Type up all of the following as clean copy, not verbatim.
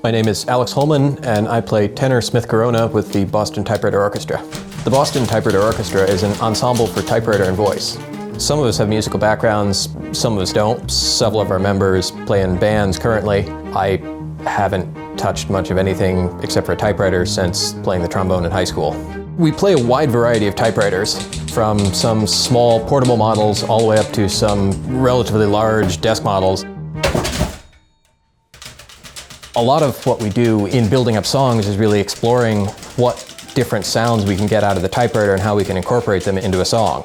My name is Alex Holman, and I play tenor Smith Corona with the Boston Typewriter Orchestra. The Boston Typewriter Orchestra is an ensemble for typewriter and voice. Some of us have musical backgrounds, some of us don't. Several of our members play in bands currently. I haven't touched much of anything except for a typewriter since playing the trombone in high school. We play a wide variety of typewriters, from some small portable models all the way up to some relatively large desk models. A lot of what we do in building up songs is really exploring what different sounds we can get out of the typewriter and how we can incorporate them into a song.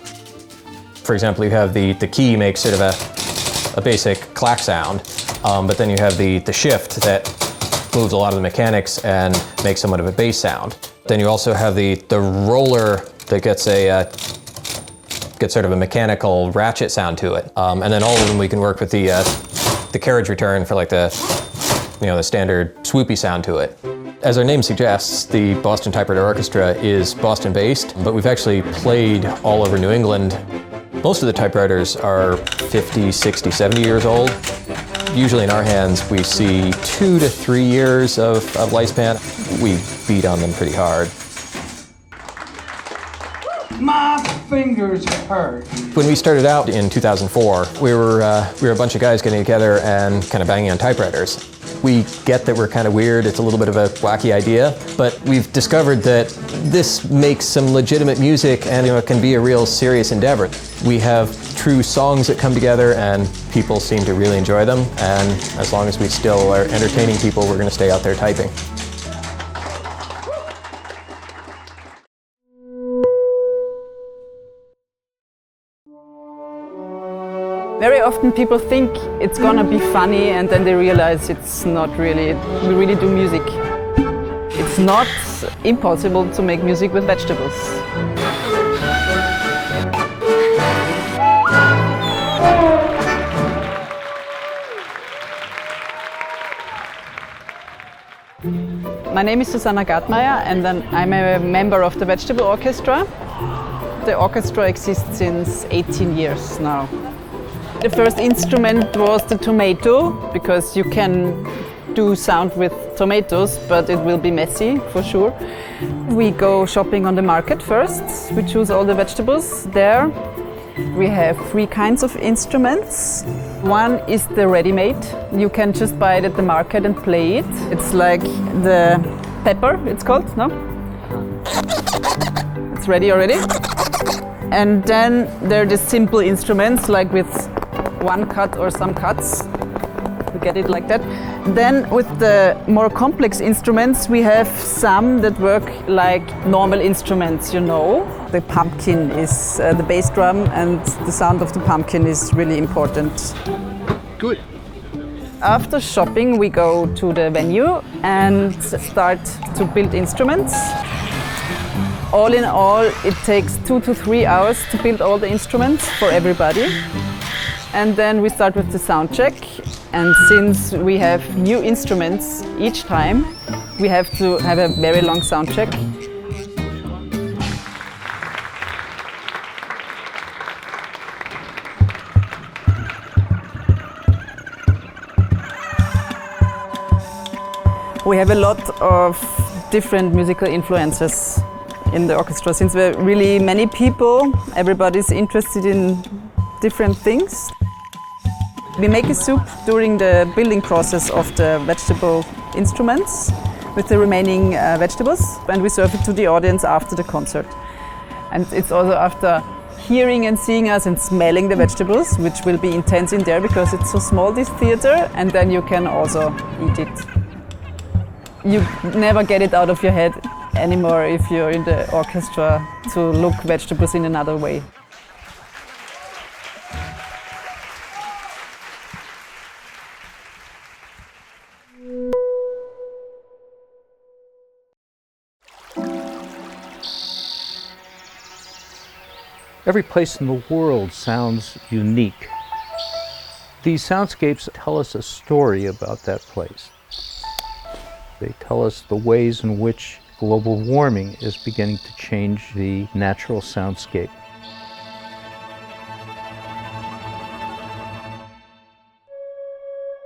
For example, you have the key makes sort of a basic clack sound, but then you have the shift that moves a lot of the mechanics and makes somewhat of a bass sound. Then you also have the roller that gets sort of a mechanical ratchet sound to it. And then all of them we can work with the carriage return for like the standard swoopy sound to it. As our name suggests, the Boston Typewriter Orchestra is Boston-based, but we've actually played all over New England. Most of the typewriters are 50, 60, 70 years old. Usually in our hands, we see 2 to 3 years of lifespan. We beat on them pretty hard. My fingers hurt. When we started out in 2004, we were a bunch of guys getting together and kind of banging on typewriters. We get that we're kind of weird, it's a little bit of a wacky idea, but we've discovered that this makes some legitimate music and it can be a real serious endeavor. We have true songs that come together and people seem to really enjoy them, and as long as we still are entertaining people, we're going to stay out there typing. Very often people think it's gonna be funny and then they realize it's not really. We really do music. It's not impossible to make music with vegetables. My name is Susanna Gartmeier and then I'm a member of the Vegetable Orchestra. The orchestra exists since 18 years now. The first instrument was the tomato, because you can do sound with tomatoes, but it will be messy for sure. We go shopping on the market first. We choose all the vegetables there. We have 3 kinds of instruments. One is the ready-made. You can just buy it at the market and play it. It's like the pepper, it's called, no? It's ready already. And then there are the simple instruments, like with 1 cut or some cuts. We get it like that. Then with the more complex instruments, we have some that work like normal instruments, The pumpkin is the bass drum, and the sound of the pumpkin is really important. Good. After shopping, we go to the venue and start to build instruments. All in all, it takes 2 to 3 hours to build all the instruments for everybody. And then we start with the sound check. And since we have new instruments each time, we have to have a very long sound check. We have a lot of different musical influences in the orchestra. Since we're really many people, everybody's interested in different things. We make a soup during the building process of the vegetable instruments with the remaining vegetables, and we serve it to the audience after the concert. And it's also after hearing and seeing us and smelling the vegetables, which will be intense in there because it's so small, this theater, and then you can also eat it. You never get it out of your head anymore if you're in the orchestra to look vegetables in another way. Every place in the world sounds unique. These soundscapes tell us a story about that place. They tell us the ways in which global warming is beginning to change the natural soundscape.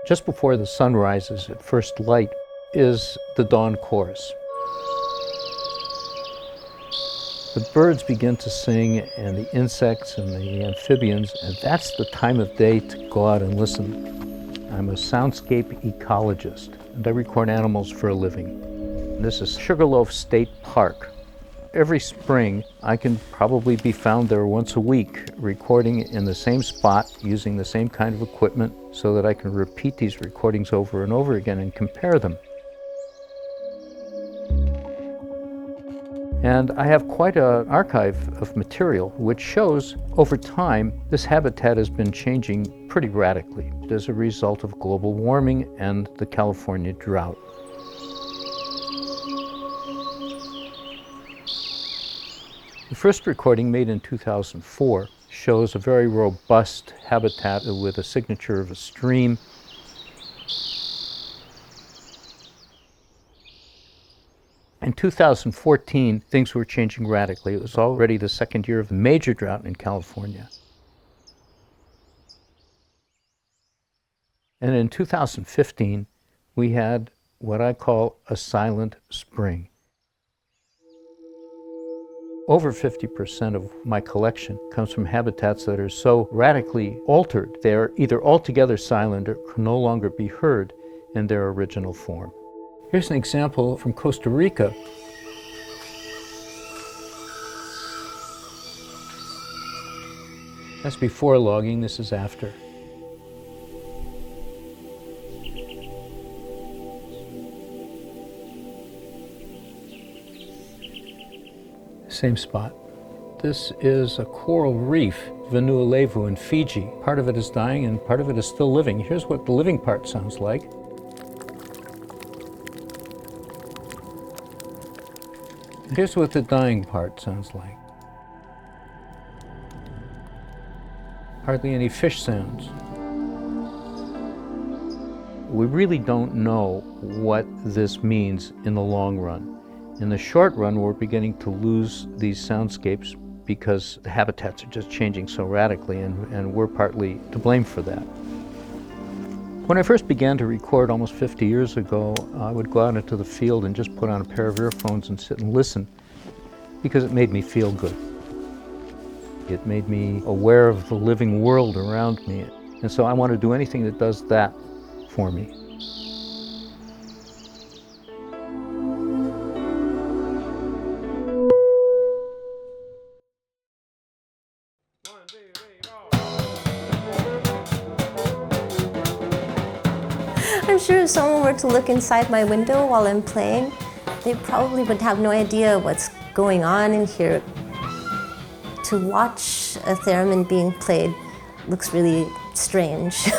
Just before the sun rises at first light, is the dawn chorus. The birds begin to sing, and the insects and the amphibians, and that's the time of day to go out and listen. I'm a soundscape ecologist, and I record animals for a living. This is Sugarloaf State Park. Every spring, I can probably be found there once a week, recording in the same spot, using the same kind of equipment, so that I can repeat these recordings over and over again and compare them. And I have quite an archive of material which shows over time this habitat has been changing pretty radically as a result of global warming and the California drought. The first recording, made in 2004, shows a very robust habitat with a signature of a stream. In 2014, things were changing radically. It was already the second year of a major drought in California. And in 2015, we had what I call a silent spring. Over 50% of my collection comes from habitats that are so radically altered, they are either altogether silent or can no longer be heard in their original form. Here's an example from Costa Rica. That's before logging, this is after. Same spot. This is a coral reef, Vanuatu in Fiji. Part of it is dying and part of it is still living. Here's what the living part sounds like. Here's what the dying part sounds like. Hardly any fish sounds. We really don't know what this means in the long run. In the short run, we're beginning to lose these soundscapes because the habitats are just changing so radically, and we're partly to blame for that. When I first began to record almost 50 years ago, I would go out into the field and just put on a pair of earphones and sit and listen because it made me feel good. It made me aware of the living world around me. And so I want to do anything that does that for me. I'm sure if someone were to look inside my window while I'm playing, they probably would have no idea what's going on in here. To watch a theremin being played looks really strange.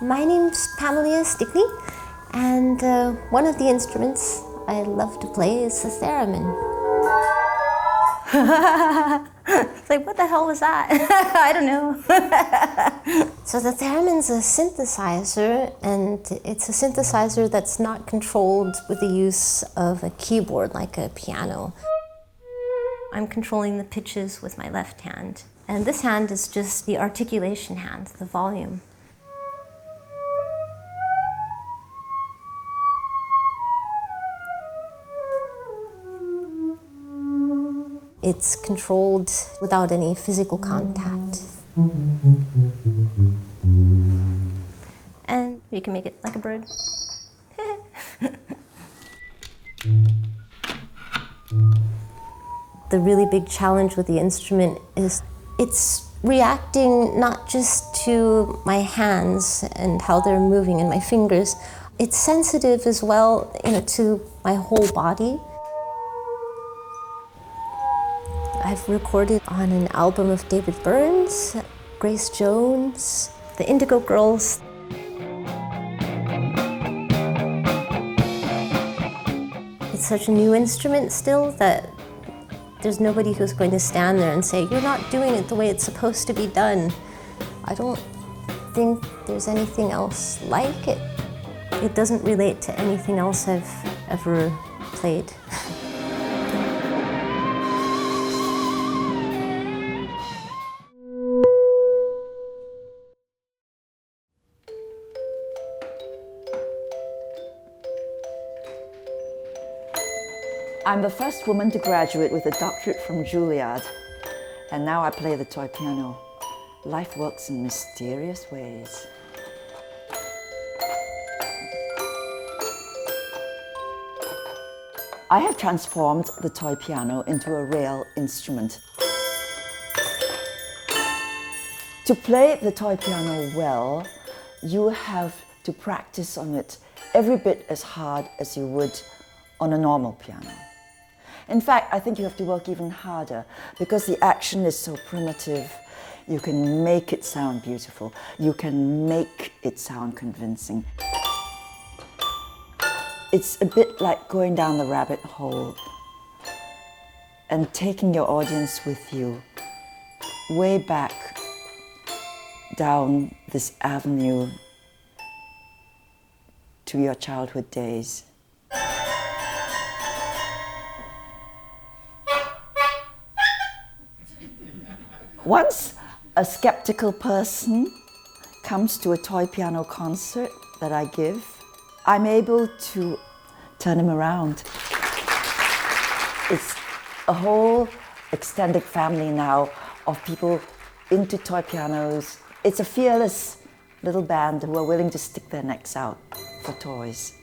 My name's Pamela Stickney, and one of the instruments I love to play is the theremin. It's like, what the hell was that? I don't know. So the theremin's a synthesizer, and it's a synthesizer that's not controlled with the use of a keyboard like a piano. I'm controlling the pitches with my left hand, and this hand is just the articulation hand, the volume. It's controlled without any physical contact. And you can make it like a bird. The really big challenge with the instrument is it's reacting not just to my hands and how they're moving and my fingers, it's sensitive as well, to my whole body. I've recorded on an album of David Burns, Grace Jones, the Indigo Girls. It's such a new instrument still that there's nobody who's going to stand there and say, you're not doing it the way it's supposed to be done. I don't think there's anything else like it. It doesn't relate to anything else I've ever played. I'm the first woman to graduate with a doctorate from Juilliard, and now I play the toy piano. Life works in mysterious ways. I have transformed the toy piano into a real instrument. To play the toy piano well, you have to practice on it every bit as hard as you would on a normal piano. In fact, I think you have to work even harder because the action is so primitive. You can make it sound beautiful. You can make it sound convincing. It's a bit like going down the rabbit hole and taking your audience with you way back down this avenue to your childhood days. Once a skeptical person comes to a toy piano concert that I give, I'm able to turn him around. It's a whole extended family now of people into toy pianos. It's a fearless little band who are willing to stick their necks out for toys.